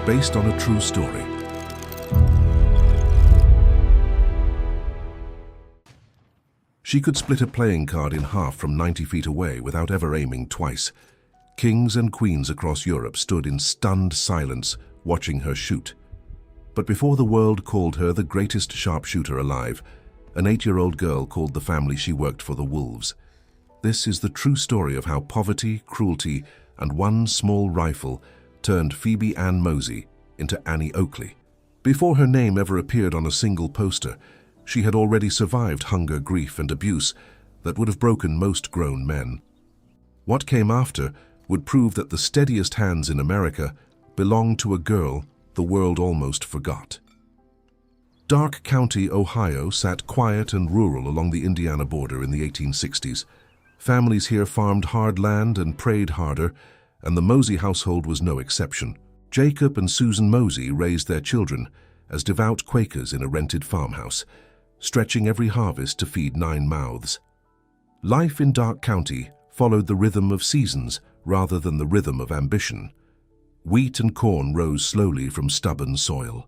based on a true story. She could split a playing card in half from 90 feet away without ever aiming twice. Kings and queens across Europe stood in stunned silence, watching her shoot. But before the world called her the greatest sharpshooter alive, an 8-year-old girl called the family she worked for the wolves. This is the true story of how poverty, cruelty, and one small rifle turned Phoebe Ann Mosey into Annie Oakley. Before her name ever appeared on a single poster, she had already survived hunger, grief, and abuse that would have broken most grown men. What came after would prove that the steadiest hands in America belonged to a girl the world almost forgot. Dark County, Ohio sat quiet and rural along the Indiana border in the 1860s. Families here farmed hard land and prayed harder, and the Mosey household was no exception. Jacob and Susan Mosey raised their children as devout Quakers in a rented farmhouse, stretching every harvest to feed 9 mouths. Life in Dark County followed the rhythm of seasons rather than the rhythm of ambition. Wheat and corn rose slowly from stubborn soil.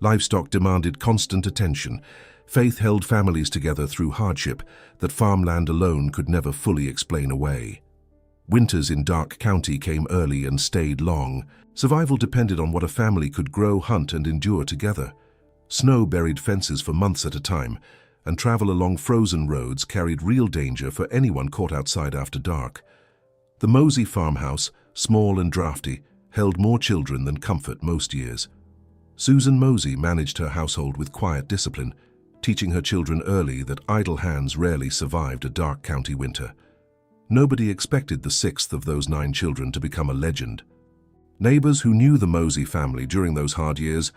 Livestock demanded constant attention. Faith held families together through hardship that farmland alone could never fully explain away. Winters in Dark County came early and stayed long. Survival depended on what a family could grow, hunt, and endure together. Snow buried fences for months at a time, and travel along frozen roads carried real danger for anyone caught outside after dark. The Mosey farmhouse, small and drafty, held more children than comfort most years. Susan Mosey managed her household with quiet discipline, teaching her children early that idle hands rarely survived a Dark County winter. Nobody expected the 6th of those 9 children to become a legend. Neighbors who knew the Mosey family during those hard years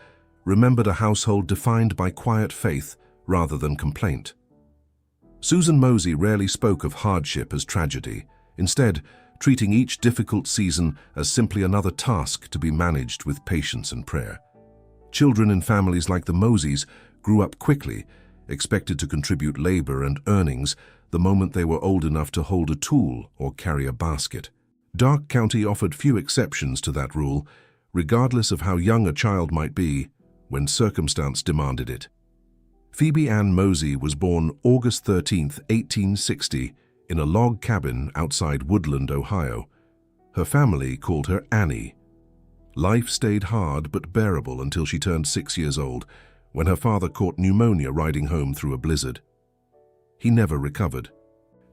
remembered a household defined by quiet faith rather than complaint. Susan Mosey rarely spoke of hardship as tragedy, instead treating each difficult season as simply another task to be managed with patience and prayer. Children in families like the Moseys grew up quickly, expected to contribute labor and earnings the moment they were old enough to hold a tool or carry a basket. Dark County offered few exceptions to that rule, regardless of how young a child might be when circumstance demanded it. Phoebe Ann Mosey was born August 13, 1860, in a log cabin outside Woodland, Ohio. Her family called her Annie. Life stayed hard but bearable until she turned 6 years old, when her father caught pneumonia riding home through a blizzard. He never recovered.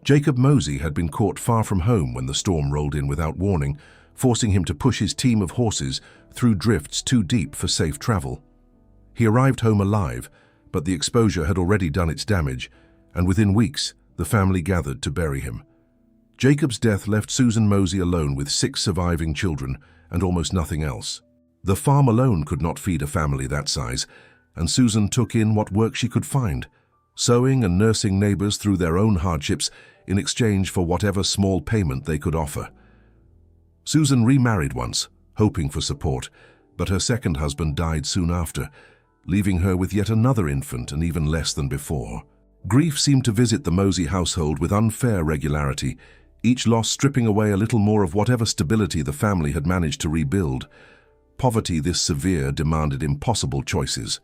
Jacob Mosey had been caught far from home when the storm rolled in without warning, forcing him to push his team of horses through drifts too deep for safe travel. He arrived home alive, but the exposure had already done its damage, and within weeks, the family gathered to bury him. Jacob's death left Susan Mosey alone with 6 surviving children and almost nothing else. The farm alone could not feed a family that size, and Susan took in what work she could find, sewing and nursing neighbors through their own hardships in exchange for whatever small payment they could offer. Susan remarried once, hoping for support, but her second husband died soon after, leaving her with yet another infant and even less than before. Grief seemed to visit the Mosey household with unfair regularity, each loss stripping away a little more of whatever stability the family had managed to rebuild. Poverty this severe demanded impossible choices.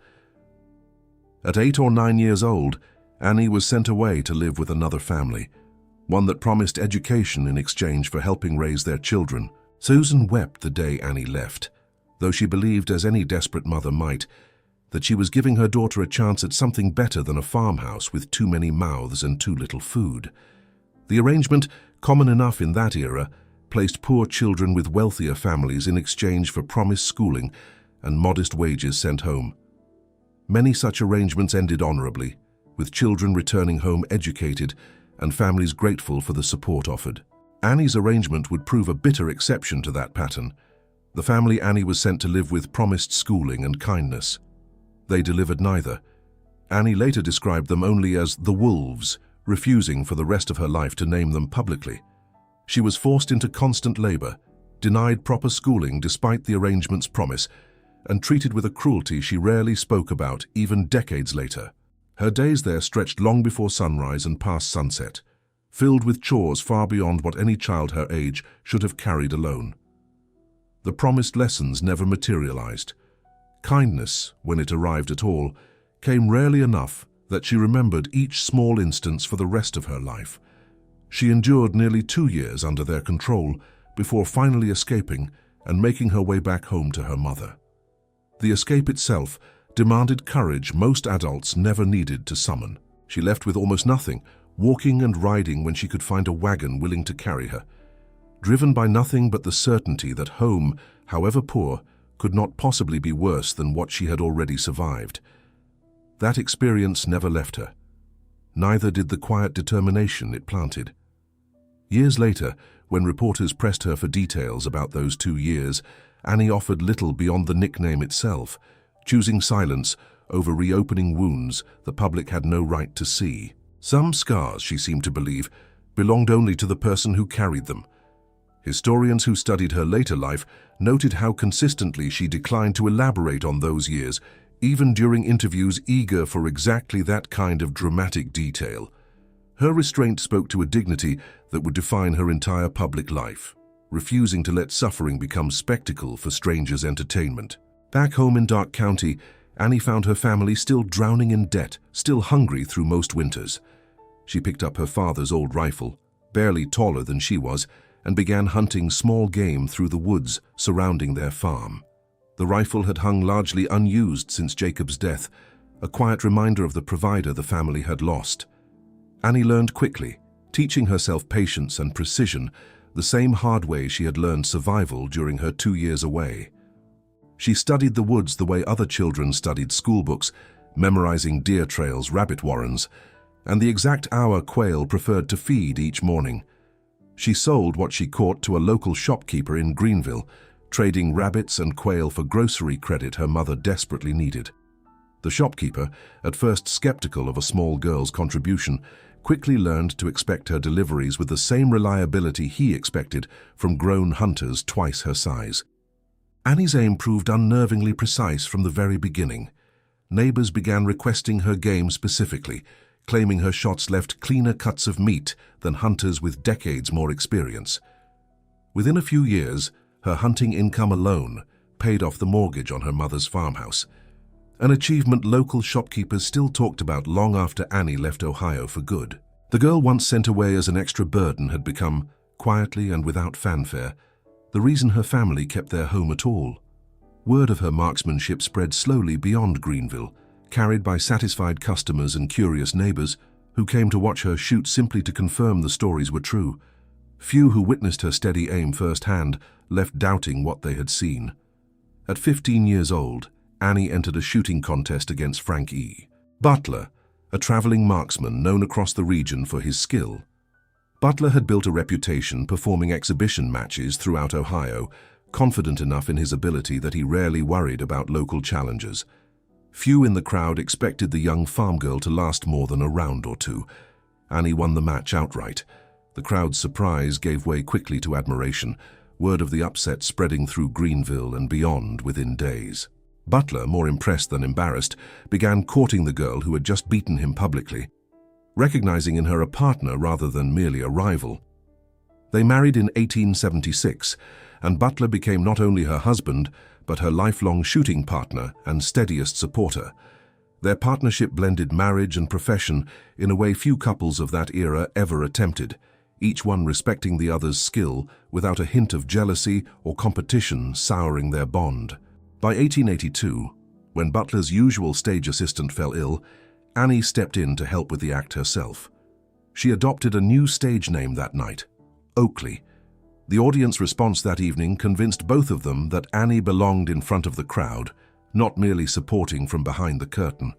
At 8 or 9 years old, Annie was sent away to live with another family, one that promised education in exchange for helping raise their children. Susan wept the day Annie left, though she believed, as any desperate mother might, that she was giving her daughter a chance at something better than a farmhouse with too many mouths and too little food. The arrangement, common enough in that era, placed poor children with wealthier families in exchange for promised schooling and modest wages sent home. Many such arrangements ended honorably, with children returning home educated and families grateful for the support offered. Annie's arrangement would prove a bitter exception to that pattern. The family Annie was sent to live with promised schooling and kindness. They delivered neither. Annie later described them only as the wolves, refusing for the rest of her life to name them publicly. She was forced into constant labor, denied proper schooling despite the arrangement's promise, and treated with a cruelty she rarely spoke about even decades later. Her days there stretched long before sunrise and past sunset, filled with chores far beyond what any child her age should have carried alone. The promised lessons never materialized. Kindness, when it arrived at all, came rarely enough that she remembered each small instance for the rest of her life. She endured nearly 2 years under their control before finally escaping and making her way back home to her mother. The escape itself demanded courage most adults never needed to summon. She left with almost nothing, walking and riding when she could find a wagon willing to carry her, driven by nothing but the certainty that home, however poor, could not possibly be worse than what she had already survived. That experience never left her. Neither did the quiet determination it planted. Years later, when reporters pressed her for details about those 2 years, Annie offered little beyond the nickname itself, choosing silence over reopening wounds the public had no right to see. Some scars, she seemed to believe, belonged only to the person who carried them. Historians who studied her later life noted how consistently she declined to elaborate on those years, even during interviews eager for exactly that kind of dramatic detail. Her restraint spoke to a dignity that would define her entire public life, refusing to let suffering become spectacle for strangers' entertainment. Back home in Dark County, Annie found her family still drowning in debt, still hungry through most winters. She picked up her father's old rifle, barely taller than she was, and began hunting small game through the woods surrounding their farm. The rifle had hung largely unused since Jacob's death, a quiet reminder of the provider the family had lost. Annie learned quickly, teaching herself patience and precision, the same hard way she had learned survival during her 2 years away. She studied the woods the way other children studied schoolbooks, memorizing deer trails, rabbit warrens, and the exact hour quail preferred to feed each morning. She sold what she caught to a local shopkeeper in Greenville, trading rabbits and quail for grocery credit her mother desperately needed. The shopkeeper, at first skeptical of a small girl's contribution, quickly learned to expect her deliveries with the same reliability he expected from grown hunters twice her size. Annie's aim proved unnervingly precise from the very beginning. Neighbors began requesting her game specifically, claiming her shots left cleaner cuts of meat than hunters with decades more experience. Within a few years, her hunting income alone paid off the mortgage on her mother's farmhouse, an achievement local shopkeepers still talked about long after Annie left Ohio for good. The girl once sent away as an extra burden had become, quietly and without fanfare, the reason her family kept their home at all. Word of her marksmanship spread slowly beyond Greenville, carried by satisfied customers and curious neighbors who came to watch her shoot simply to confirm the stories were true. Few who witnessed her steady aim firsthand left doubting what they had seen. At 15 years old, Annie entered a shooting contest against Frank E. Butler, a traveling marksman known across the region for his skill. Butler had built a reputation performing exhibition matches throughout Ohio, confident enough in his ability that he rarely worried about local challengers. Few in the crowd expected the young farm girl to last more than a round or two. Annie won the match outright. The crowd's surprise gave way quickly to admiration, word of the upset spreading through Greenville and beyond within days. Butler, more impressed than embarrassed, began courting the girl who had just beaten him publicly, recognizing in her a partner rather than merely a rival. They married in 1876, and Butler became not only her husband, but her lifelong shooting partner and steadiest supporter. Their partnership blended marriage and profession in a way few couples of that era ever attempted, each one respecting the other's skill without a hint of jealousy or competition souring their bond. By 1882, when Butler's usual stage assistant fell ill, Annie stepped in to help with the act herself. She adopted a new stage name that night, Oakley. The audience response that evening convinced both of them that Annie belonged in front of the crowd, not merely supporting from behind the curtain.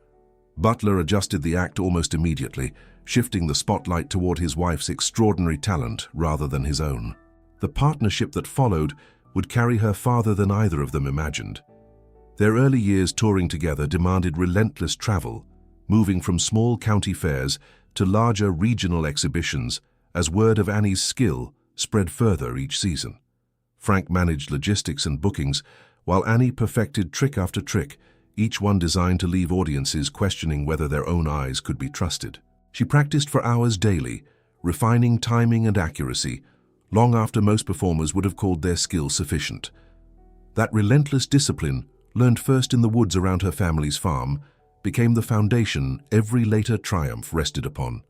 Butler adjusted the act almost immediately, shifting the spotlight toward his wife's extraordinary talent rather than his own. The partnership that followed would carry her farther than either of them imagined. Their early years touring together demanded relentless travel, moving from small county fairs to larger regional exhibitions as word of Annie's skill spread further each season. Frank managed logistics and bookings, while Annie perfected trick after trick, each one designed to leave audiences questioning whether their own eyes could be trusted. She practiced for hours daily, refining timing and accuracy, long after most performers would have called their skill sufficient. That relentless discipline, learned first in the woods around her family's farm, became the foundation every later triumph rested upon.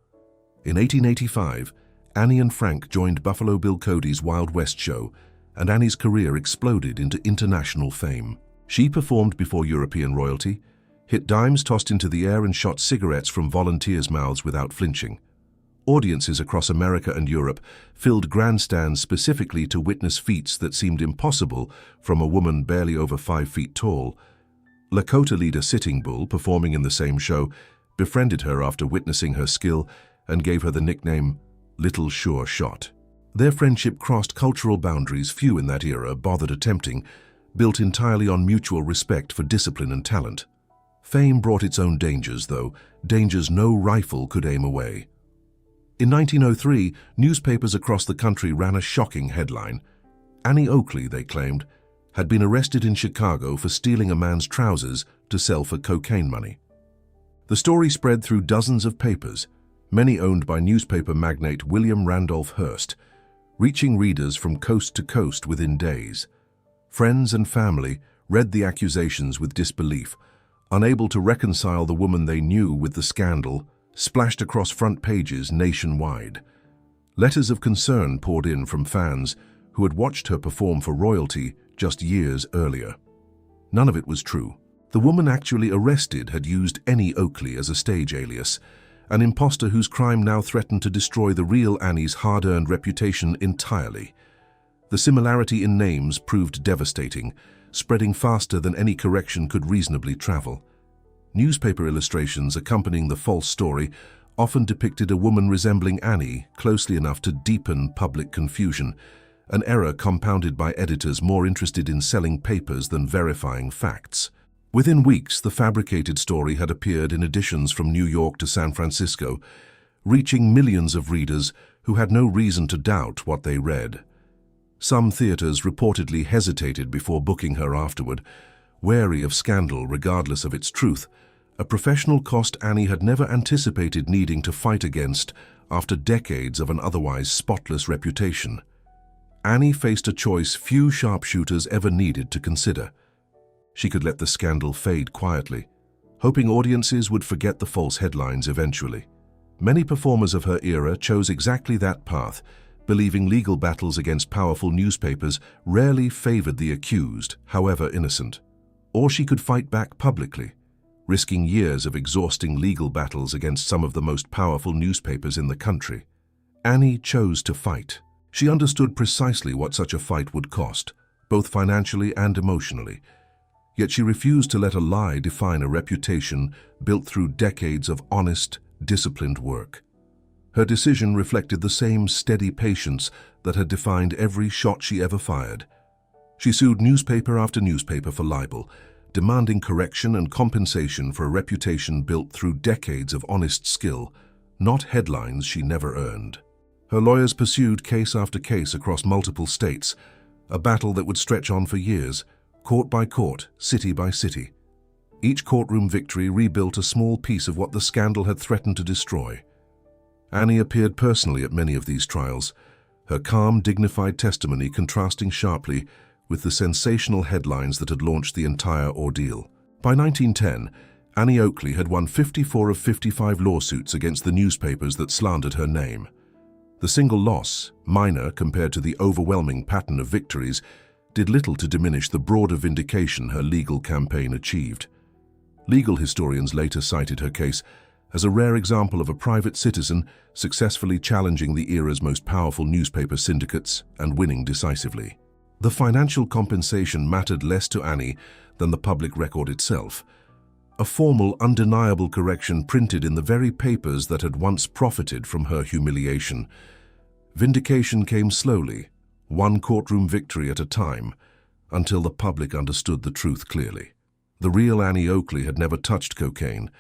In 1885, Annie and Frank joined Buffalo Bill Cody's Wild West show, and Annie's career exploded into international fame. She performed before European royalty, hit dimes tossed into the air and shot cigarettes from volunteers' mouths without flinching. Audiences across America and Europe filled grandstands specifically to witness feats that seemed impossible from a woman barely over 5 feet tall. Lakota leader Sitting Bull, performing in the same show, befriended her after witnessing her skill and gave her the nickname Little Sure Shot. Their friendship crossed cultural boundaries few in that era bothered attempting, built entirely on mutual respect for discipline and talent. Fame brought its own dangers, though, dangers no rifle could aim away. In 1903, newspapers across the country ran a shocking headline. Annie Oakley, they claimed, had been arrested in Chicago for stealing a man's trousers to sell for cocaine money. The story spread through dozens of papers, many owned by newspaper magnate William Randolph Hearst, reaching readers from coast to coast within days. Friends and family read the accusations with disbelief, unable to reconcile the woman they knew with the scandal, splashed across front pages nationwide. Letters of concern poured in from fans who had watched her perform for royalty just years earlier. None of it was true. The woman actually arrested had used Annie Oakley as a stage alias, an imposter whose crime now threatened to destroy the real Annie's hard-earned reputation entirely. The similarity in names proved devastating, spreading faster than any correction could reasonably travel. Newspaper illustrations accompanying the false story often depicted a woman resembling Annie closely enough to deepen public confusion, an error compounded by editors more interested in selling papers than verifying facts. Within weeks, the fabricated story had appeared in editions from New York to San Francisco, reaching millions of readers who had no reason to doubt what they read. Some theaters reportedly hesitated before booking her afterward, wary of scandal regardless of its truth, a professional cost Annie had never anticipated needing to fight against after decades of an otherwise spotless reputation. Annie faced a choice few sharpshooters ever needed to consider. She could let the scandal fade quietly, hoping audiences would forget the false headlines eventually. Many performers of her era chose exactly that path, believing legal battles against powerful newspapers rarely favored the accused, however innocent. Or she could fight back publicly, risking years of exhausting legal battles against some of the most powerful newspapers in the country. Annie chose to fight. She understood precisely what such a fight would cost, both financially and emotionally. Yet she refused to let a lie define a reputation built through decades of honest, disciplined work. Her decision reflected the same steady patience that had defined every shot she ever fired. She sued newspaper after newspaper for libel, demanding correction and compensation for a reputation built through decades of honest skill, not headlines she never earned. Her lawyers pursued case after case across multiple states, a battle that would stretch on for years, court by court, city by city. Each courtroom victory rebuilt a small piece of what the scandal had threatened to destroy. Annie appeared personally at many of these trials, her calm, dignified testimony contrasting sharply with the sensational headlines that had launched the entire ordeal. By 1910, Annie Oakley had won 54 of 55 lawsuits against the newspapers that slandered her name. The single loss, minor compared to the overwhelming pattern of victories, did little to diminish the broader vindication her legal campaign achieved. Legal historians later cited her case as a rare example of a private citizen successfully challenging the era's most powerful newspaper syndicates and winning decisively. The financial compensation mattered less to Annie than the public record itself. A formal, undeniable correction printed in the very papers that had once profited from her humiliation. Vindication came slowly, one courtroom victory at a time, until the public understood the truth clearly. The real Annie Oakley had never touched cocaine,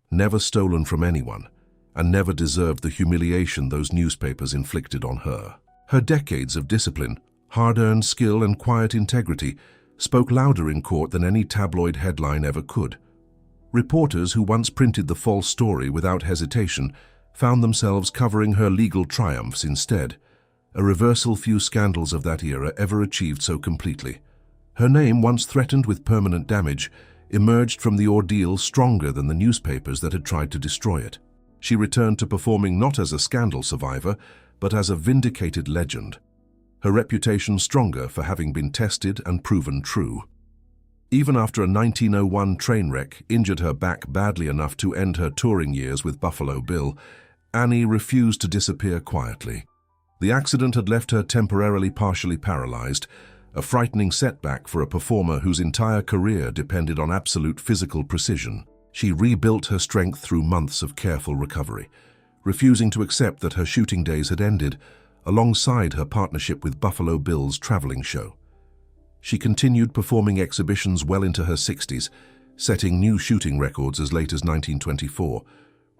never stolen from anyone, and never deserved the humiliation those newspapers inflicted on her. Her decades of discipline, hard-earned skill and quiet integrity spoke louder in court than any tabloid headline ever could. Reporters who once printed the false story without hesitation found themselves covering her legal triumphs instead, a reversal few scandals of that era ever achieved so completely. Her name, once threatened with permanent damage, emerged from the ordeal stronger than the newspapers that had tried to destroy it. She returned to performing not as a scandal survivor, but as a vindicated legend. Her reputation stronger for having been tested and proven true. Even after a 1901 train wreck injured her back badly enough to end her touring years with Buffalo Bill, Annie refused to disappear quietly. The accident had left her temporarily partially paralyzed, a frightening setback for a performer whose entire career depended on absolute physical precision. She rebuilt her strength through months of careful recovery, refusing to accept that her shooting days had ended, alongside her partnership with Buffalo Bill's traveling show. She continued performing exhibitions well into her 60s, setting new shooting records as late as 1924,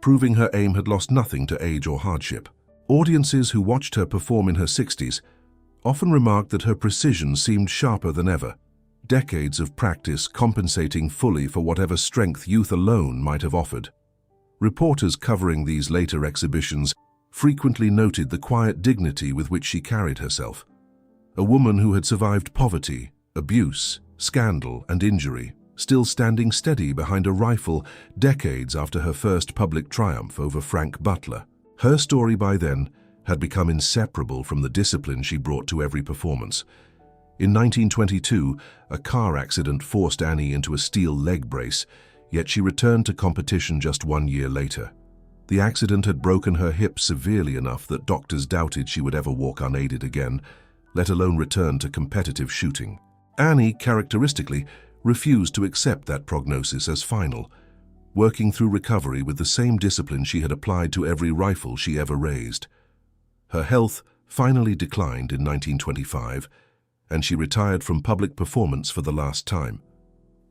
proving her aim had lost nothing to age or hardship. Audiences who watched her perform in her 60s often remarked that her precision seemed sharper than ever, decades of practice compensating fully for whatever strength youth alone might have offered. Reporters covering these later exhibitions frequently noted the quiet dignity with which she carried herself. A woman who had survived poverty, abuse, scandal, and injury, still standing steady behind a rifle decades after her first public triumph over Frank Butler. Her story by then had become inseparable from the discipline she brought to every performance. In 1922, a car accident forced Annie into a steel leg brace, yet she returned to competition just 1 year later. The accident had broken her hip severely enough that doctors doubted she would ever walk unaided again, let alone return to competitive shooting. Annie, characteristically, refused to accept that prognosis as final, working through recovery with the same discipline she had applied to every rifle she ever raised. Her health finally declined in 1925, and she retired from public performance for the last time.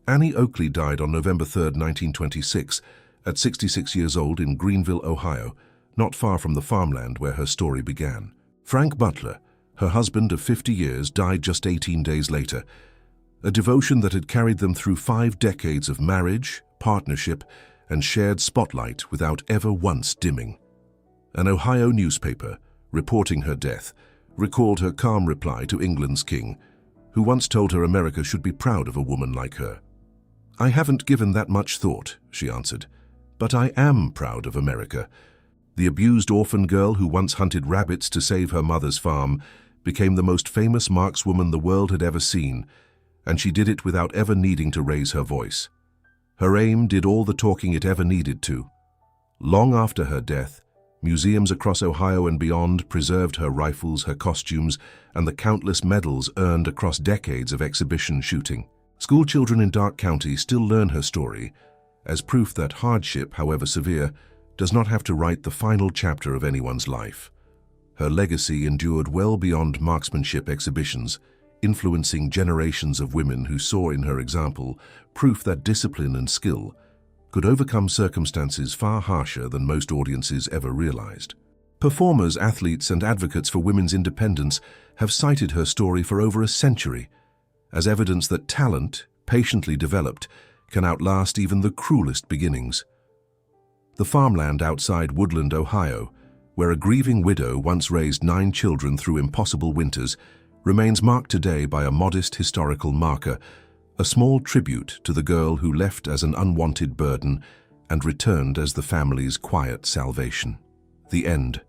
Annie Oakley died on November 3, 1926, at 66 years old in Greenville, Ohio, not far from the farmland where her story began. Frank Butler, her husband of 50 years, died just 18 days later, a devotion that had carried them through 5 decades of marriage, partnership, and shared spotlight without ever once dimming. An Ohio newspaper, reporting her death, recalled her calm reply to England's king, who once told her America should be proud of a woman like her. "I haven't given that much thought," she answered, "but I am proud of America." The abused orphan girl who once hunted rabbits to save her mother's farm became the most famous markswoman the world had ever seen, and she did it without ever needing to raise her voice. Her aim did all the talking it ever needed to. Long after her death, museums across Ohio and beyond preserved her rifles, her costumes, and the countless medals earned across decades of exhibition shooting. Schoolchildren in Darke County still learn her story as proof that hardship, however severe, does not have to write the final chapter of anyone's life. Her legacy endured well beyond marksmanship exhibitions, influencing generations of women who saw in her example proof that discipline and skill could overcome circumstances far harsher than most audiences ever realized. Performers, athletes, and advocates for women's independence have cited her story for over a century as evidence that talent, patiently developed, can outlast even the cruelest beginnings. The farmland outside Woodland, Ohio, where a grieving widow once raised 9 children through impossible winters, remains marked today by a modest historical marker, a small tribute to the girl who left as an unwanted burden and returned as the family's quiet salvation. The end.